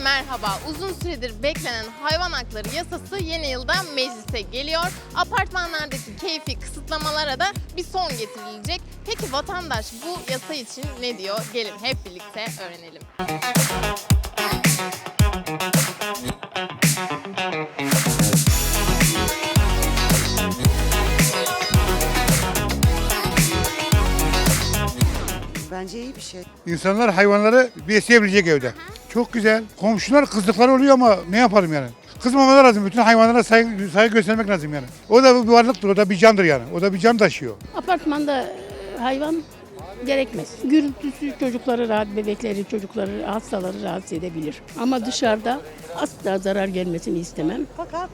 merhaba. Uzun süredir beklenen hayvan hakları yasası yeni yılda meclise geliyor. Apartmanlardaki keyfi kısıtlamalara da bir son getirilecek. Peki vatandaş bu yasa için ne diyor? Gelin hep birlikte öğrenelim. Bence iyi bir şey. İnsanlar hayvanları besleyebilecek evde. Çok güzel. Komşular kızdıkları oluyor ama ne yapalım yani? Kızmamaları lazım. Bütün hayvanlara saygı göstermek lazım yani. O da bir varlıktır, o da bir candır yani. O da bir can taşıyor. Apartmanda hayvan gerekmez. Gürültüsü çocukları bebekleri, çocukları, hastaları rahatsız edebilir. Ama dışarıda asla zarar gelmesini istemem. Fakat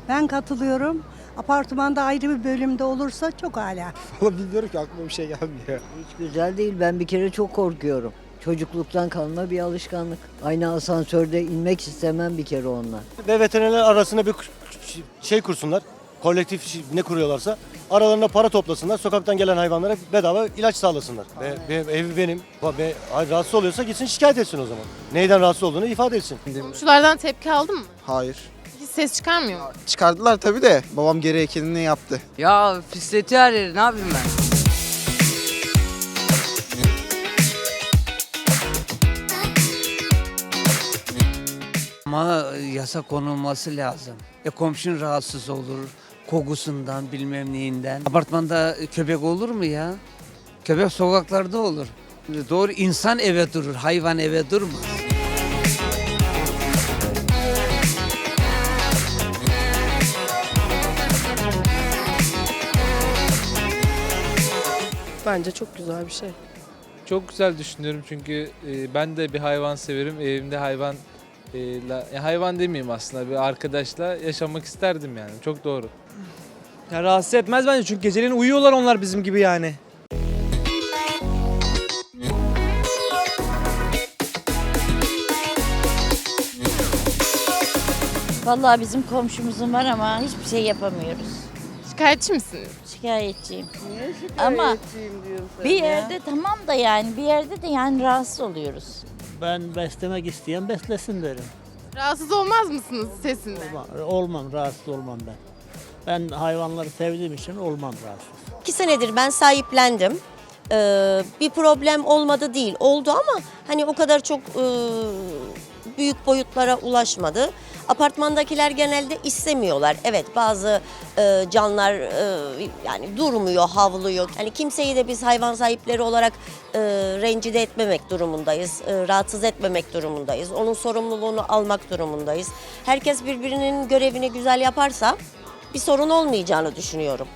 ben katılıyorum. Apartmanda ayrı bir bölümde olursa çok âlâ. Valla bilmiyorum ki, aklıma bir şey gelmiyor. Hiç güzel değil. Ben bir kere çok korkuyorum. Çocukluktan kalma bir alışkanlık. Aynı asansörde inmek istemem bir kere onunla. Ve veterinerler arasında bir şey kursunlar. Kolektif ne kuruyorlarsa aralarında para toplasınlar. Sokaktan gelen hayvanlara bedava ilaç sağlasınlar. Ve evi benim. Rahatsız oluyorsa gitsin şikayet etsin o zaman. Neyden rahatsız olduğunu ifade etsin. Komşulardan tepki aldın mı? Hayır. Hiç ses çıkarmıyor mu? Çıkardılar tabii de babam gerekenini yaptı. Ya pisletiyor her yeri, ne yapayım ben? Ama yasa konulması lazım. Komşun rahatsız olur, kokusundan bilmem neyinden. Apartmanda köpek olur mu ya? Köpek sokaklarda olur. Doğru, insan eve durur, hayvan eve durmaz. Bence çok güzel bir şey. Çok güzel düşünüyorum çünkü ben de bir hayvan severim. Evimde hayvan demeyeyim aslında, bir arkadaşla yaşamak isterdim yani. Çok doğru. Ya rahatsız etmez bence çünkü geceleyin uyuyorlar onlar bizim gibi yani. Vallahi bizim komşumuzun var ama hiçbir şey yapamıyoruz. Şikayetçi misiniz? Şikayetçiyim. Ama bir yerde tamam da yani bir yerde de yani rahatsız oluyoruz. Ben beslemek isteyen beslesin derim. Rahatsız olmaz mısınız sesinden? Olmam, rahatsız olmam ben. Ben hayvanları sevdiğim için olmam rahatsız. 2 senedir ben sahiplendim. Bir problem olmadı değil. Oldu ama hani o kadar çok büyük boyutlara ulaşmadı. Apartmandakiler genelde istemiyorlar. Evet, bazı canlılar yani durmuyor, havlıyor. Yani kimseyi de biz hayvan sahipleri olarak rencide etmemek durumundayız. Rahatsız etmemek durumundayız. Onun sorumluluğunu almak durumundayız. Herkes birbirinin görevini güzel yaparsa bir sorun olmayacağını düşünüyorum.